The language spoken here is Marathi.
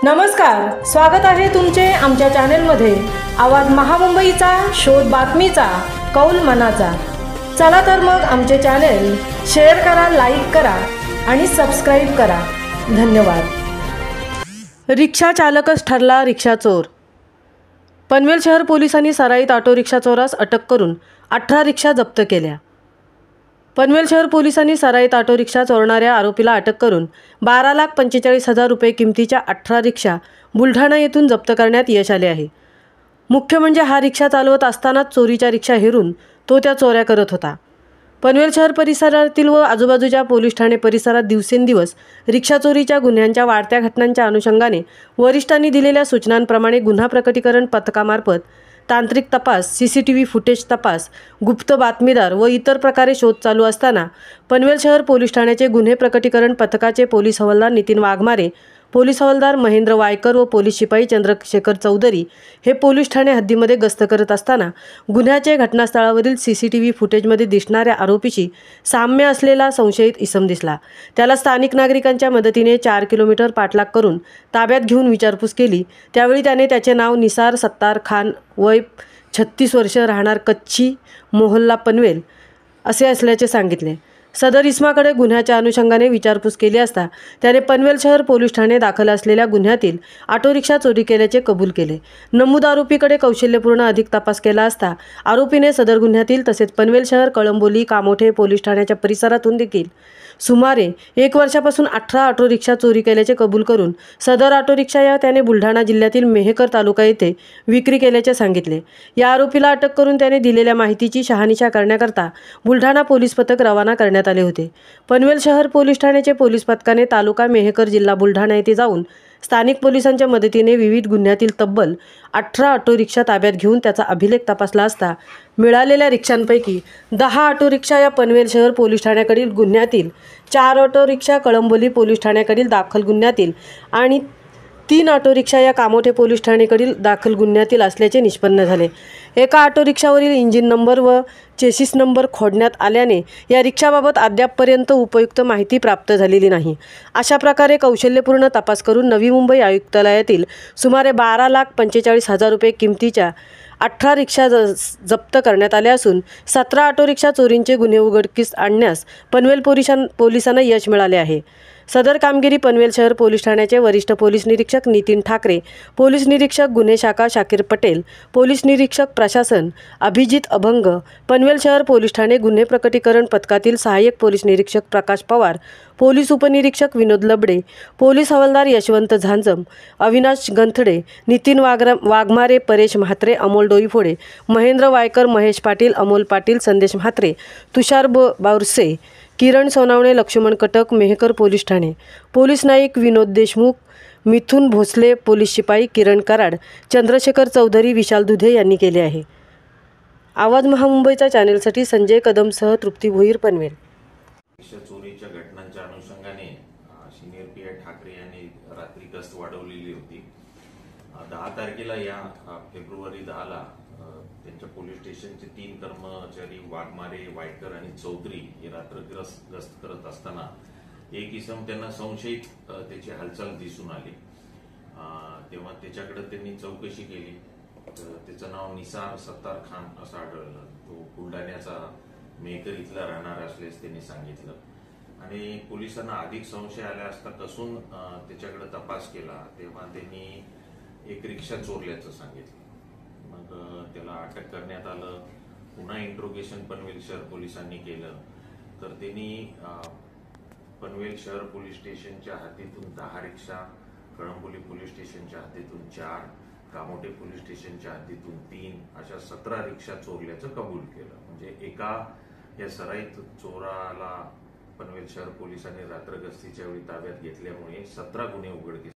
नमस्कार, स्वागत आहे तुमचे आमच्या चॅनेलमध्ये। आवाज महामुंबईचा, शोध बातमीचा, कौल मनाचा। चला तर मग आमचे चॅनेल शेअर करा, लाईक करा आणि सबस्क्राइब करा। धन्यवाद। रिक्षा चालकच ठरला रिक्षा चोर। पनवेल शहर पोलिसांनी सराईत ऑटो रिक्षा चोरास अटक करून 18 रिक्षा जप्त केल्या। पनवेल शहर पोलिसांनी सराईत ऑटो रिक्षा चोरणाऱ्या आरोपीला अटक करून 12,45,000 रुपये किमतीच्या 18 रिक्षा बुलढाणा येथून जप्त करण्यात यश आले आहे। मुख्य म्हणजे हा रिक्षा चालवत असतानाच चोरीच्या रिक्षा हेरून तो त्या चोऱ्या करत होता। पनवेल शहर परिसरातील व आजूबाजूच्या पोलीस ठाणे परिसरात दिवसेंदिवस रिक्षा चोरीच्या गुन्ह्यांच्या वाढत्या घटनांच्या अनुषंगाने वरिष्ठांनी दिलेल्या सूचनांप्रमाणे गुन्हा प्रकटीकरण पथकामार्फत तांत्रिक तपास, सीसीटीव्ही फुटेज तपास, गुप्त बातमीदार व इतर प्रकारे शोध चालू असताना पनवेल शहर पोलीस ठाण्याचे गुन्हे प्रकटीकरण पथकाचे पोलीस हवालदार नितीन वाघमारे, पोलीस हवालदार महेंद्र वायकर व पोलीस शिपाई चंद्रशेखर चौधरी हे पोलीस ठाणे हद्दीमध्ये गस्त करत असताना गुन्ह्याचे घटनास्थळावरील सीसीटीव्ही फुटेजमध्ये दिसणाऱ्या आरोपीशी साम्य असलेला संशयित इसम दिसला। त्याला स्थानिक नागरिकांच्या मदतीने 4 किलोमीटर पाठलाग करून ताब्यात घेऊन विचारपूस केली। त्यावेळी त्याने त्याचे नाव निसार सत्तार खान, वय 36 वर्ष, राहणार कच्ची, मोहल्ला पनवेल असे असल्याचे सांगितले। सदर इसमाकडे गुन्ह्याच्या अनुषंगाने विचारपूस केली असता त्याने पनवेल शहर पोलीस ठाणे दाखल असलेल्या गुन्ह्यातील ऑटो रिक्षा चोरी केल्याचे कबूल केले। नमूद आरोपीकडे कौशल्यपूर्ण अधिक तपास केला असता आरोपीने सदर गुन्ह्यातील तसेच पनवेल शहर, कळंबोली, कामोठे पोलीस ठाण्याच्या परिसरातून देखील सुमारे 1 वर्षापासून 18 ऑटो रिक्षा चोरी केल्याचे कबूल करून सदर ऑटो रिक्षा या त्याने बुलढाणा जिल्ह्यातील मेहकर तालुका येथे विक्री केल्याचे सांगितले। या आरोपीला अटक करून त्याने दिलेल्या माहितीची शहानिशा करण्याकरता बुलढाणा पोलीस पथक रवाना करण्यात आले होते। पनवेल शहर पोलीस ठाण्याचे पोलीस पथकाने तालुका मेहकर, जिल्हा बुलढाणा येथे जाऊन स्थानिक पोलिसांच्या मदतीने विविध गुन्ह्यातील तब्बल 18 ऑटो रिक्षा ताब्यात घेऊन त्याचा अभिलेख तपासला असता मिळालेल्या रिक्षांपैकी 10 ऑटो रिक्षा या पनवेल शहर पोलीस ठाण्याकडील गुन्ह्यातील, 4 ऑटो रिक्षा कळंबोली पोलीस ठाण्याकडील दाखल गुन्ह्यातील आणि 3 ऑटो रिक्षा या कामोठे पोलीस ठाणेकडील दाखल गुन्ह्यातील असल्याचे निष्पन्न झाले। एका ऑटो रिक्षावरील इंजिन नंबर व चेसिस नंबर खोडण्यात आल्याने या रिक्षाबाबत अद्यापपर्यंत उपयुक्त माहिती प्राप्त झालेली नाही। अशा प्रकारे कौशल्यपूर्ण तपास करून नवी मुंबई आयुक्तालयातील सुमारे 12,45,000 रुपये किमतीच्या 18 रिक्षा जप्त करण्यात आल्या असून 17 ऑटो रिक्षा चोरींचे गुन्हे उघडकीस आणण्यास पनवेल पोलिसांना यश मिळाले आहे। सदर कामगिरी पनवेल शहर पोलीस ठाण्याचे वरिष्ठ पोलीस निरीक्षक नितीन ठाकरे, पोलीस निरीक्षक गुन्हे शाखा शाकीर पटेल, पोलीस निरीक्षक प्रशासन अभिजित अभंग, पनवेल शहर पोलीस ठाणे गुन्हे प्रकटीकरण पथकातील सहाय्यक पोलीस निरीक्षक प्रकाश पवार, पोलीस उपनिरीक्षक विनोद लबडे, पोलीस हवालदार यशवंत झांजम, अविनाश गंथडे, नितीन वाघमारे, परेश म्हात्रे, अमोल डोईफोडे, महेंद्र वायकर, महेश पाटील, अमोल पाटील, संदेश म्हात्रे, तुषार बावरसे, किरण सोनावणे, लक्ष्मण कटक, मेहकर पोलीस ठाणे, पोलीस नाईक विनोद देशमुख, मिथुन भोसले, पोलीस शिपाई किरण कराड, चंद्रशेखर चौधरी, विशाल दुधे यांनी केले आहे। आवाज महामुंबईचा चॅनेलसाठी संजय कदमसह तृप्ती भोईर, पनवेल। चोरीच्या घटनांच्या अनुषंगाने सिनियर पीआय ठाकरे यांनी रात्री गस्त वाढवलेली होती। 10 तारखेला या फेब्रुवारी 10ला त्यांच्या पोलीस स्टेशनचे 3 कर्मचारी वाघमारे, वायकर आणि चौधरी हे रात्रग्रस्त गस्त करत असताना एक इसम त्यांना संशयित त्याची हालचाल दिसून आली। तेव्हा त्याच्याकडे त्यांनी चौकशी केली। त्याचं नाव निसार सत्तार खान असं आढळलं। तो बुलढाण्याचा मेहकर इथला राहणार असल्यास त्यांनी सांगितलं आणि पोलिसांना अधिक संशय आला असता कसून त्याच्याकडे तपास केला तेव्हा त्यांनी एक रिक्षा चोरल्याचं सांगितलं। मग त्याला अटक करण्यात आलं। पुन्हा इंट्रोगेशन पनवेल शहर पोलिसांनी केलं तर त्यांनी पनवेल शहर पोलीस स्टेशनच्या हद्दीतून 10 रिक्षा, कळंबोली पोलीस स्टेशनच्या हद्दीतून 4, कामोठे पोलीस स्टेशनच्या हद्दीतून 3 अशा 17 रिक्षा चोरल्याचं कबूल केलं। म्हणजे एका या सराईत चोराला पनवेल शहर पोलिसांनी रात्र गस्तीच्या वेळी ताब्यात घेतल्यामुळे 17 गुन्हे उघडकीस